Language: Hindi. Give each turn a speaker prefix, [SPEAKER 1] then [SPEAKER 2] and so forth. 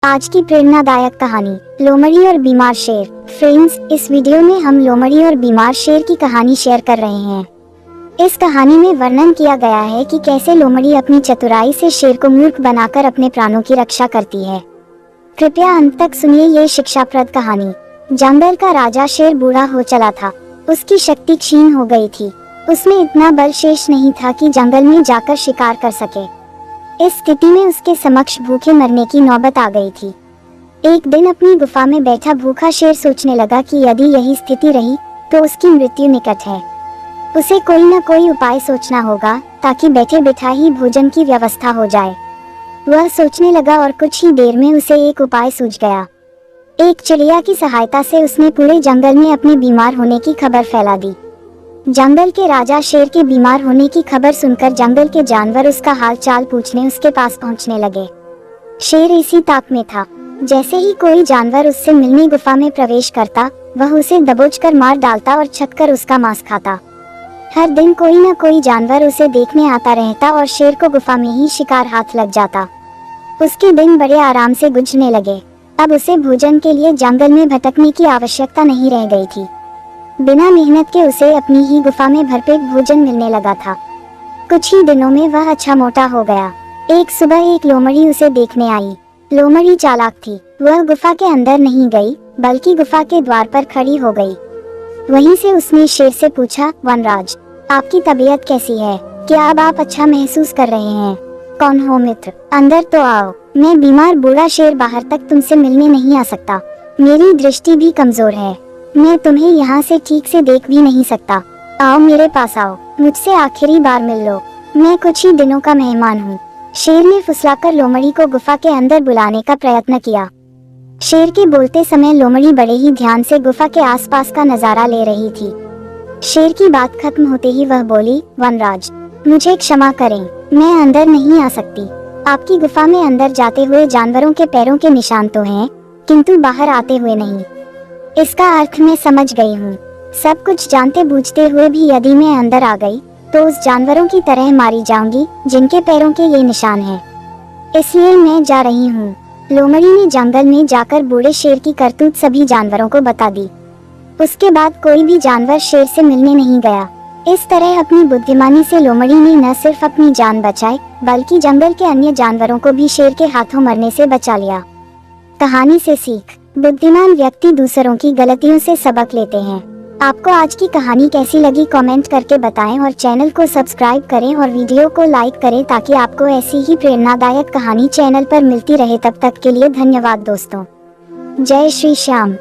[SPEAKER 1] आज की प्रेरणादायक कहानी लोमड़ी और बीमार शेर। फ्रेंड्स, इस वीडियो में हम लोमड़ी और बीमार शेर की कहानी शेयर कर रहे हैं। इस कहानी में वर्णन किया गया है कि कैसे लोमड़ी अपनी चतुराई से शेर को मूर्ख बनाकर अपने प्राणों की रक्षा करती है। कृपया अंत तक सुनिए ये शिक्षाप्रद कहानी। जंगल का राजा शेर बूढ़ा हो चला था। उसकी शक्ति क्षीण हो गई थी। उसमें इतना बल शेष नहीं था कि जंगल में जाकर शिकार कर सके। इस स्थिति में उसके समक्ष भूखे मरने की नौबत आ गई थी। एक दिन अपनी गुफा में बैठा भूखा शेर सोचने लगा कि यदि यही स्थिति रही तो उसकी मृत्यु निकट है। उसे कोई न कोई उपाय सोचना होगा ताकि बैठे बिठाई भोजन की व्यवस्था हो जाए। वह सोचने लगा और कुछ ही देर में उसे एक उपाय सूझ गया। एक चिड़िया की सहायता से उसने पूरे जंगल में अपने बीमार होने की खबर फैला दी। जंगल के राजा शेर के बीमार होने की खबर सुनकर जंगल के जानवर उसका हाल चाल पूछने उसके पास पहुंचने लगे। शेर इसी ताक में था। जैसे ही कोई जानवर उससे मिलने गुफा में प्रवेश करता, वह उसे दबोचकर मार डालता और छककर उसका मांस खाता। हर दिन कोई न कोई जानवर उसे देखने आता रहता और शेर को गुफा में ही शिकार हाथ लग जाता। उसके दिन बड़े आराम से गुजरने लगे। अब उसे भोजन के लिए जंगल में भटकने की आवश्यकता नहीं रह गई थी। बिना मेहनत के उसे अपनी ही गुफा में भरपेट भोजन मिलने लगा था। कुछ ही दिनों में वह अच्छा मोटा हो गया। एक सुबह एक लोमड़ी उसे देखने आई। लोमड़ी चालाक थी। वह गुफा के अंदर नहीं गई, बल्कि गुफा के द्वार पर खड़ी हो गई। वहीं से उसने शेर से पूछा, वनराज, आपकी तबीयत कैसी है? क्या अब आप अच्छा महसूस कर रहे हैं? कौन हो मित्र? अंदर तो आओ। मैं बीमार बूढ़ा शेर बाहर तक तुमसे मिलने नहीं आ सकता। मेरी दृष्टि भी कमजोर है। मैं तुम्हें यहाँ से ठीक से देख भी नहीं सकता। आओ मेरे पास आओ, मुझसे आखिरी बार मिल लो। मैं कुछ ही दिनों का मेहमान हूँ। शेर ने फुसलाकर लोमड़ी को गुफा के अंदर बुलाने का प्रयत्न किया। शेर के बोलते समय लोमड़ी बड़े ही ध्यान से गुफा के आसपास का नजारा ले रही थी। शेर की बात खत्म होते ही वह बोली, वनराज, मुझे क्षमा करें, मैं अंदर नहीं आ सकती। आपकी गुफा में अंदर जाते हुए जानवरों के पैरों के निशान तो हैं, किंतु बाहर आते हुए नहीं। इसका अर्थ मैं समझ गई हूँ। सब कुछ जानते बूझते हुए भी यदि मैं अंदर आ गई तो उस जानवरों की तरह मारी जाऊंगी जिनके पैरों के ये निशान हैं। इसलिए मैं जा रही हूँ। लोमड़ी ने जंगल में जाकर बूढ़े शेर की करतूत सभी जानवरों को बता दी। उसके बाद कोई भी जानवर शेर से मिलने नहीं गया। इस तरह अपनी बुद्धिमानी से लोमड़ी ने न सिर्फ अपनी जान बचाई, बल्कि जंगल के अन्य जानवरों को भी शेर के हाथों मरने से बचा लिया। कहानी से सीख। बुद्धिमान व्यक्ति दूसरों की गलतियों से सबक लेते हैं। आपको आज की कहानी कैसी लगी कमेंट करके बताएं और चैनल को सब्सक्राइब करें और वीडियो को लाइक करें ताकि आपको ऐसी ही प्रेरणादायक कहानी चैनल पर मिलती रहे। तब तक के लिए धन्यवाद दोस्तों। जय श्री श्याम।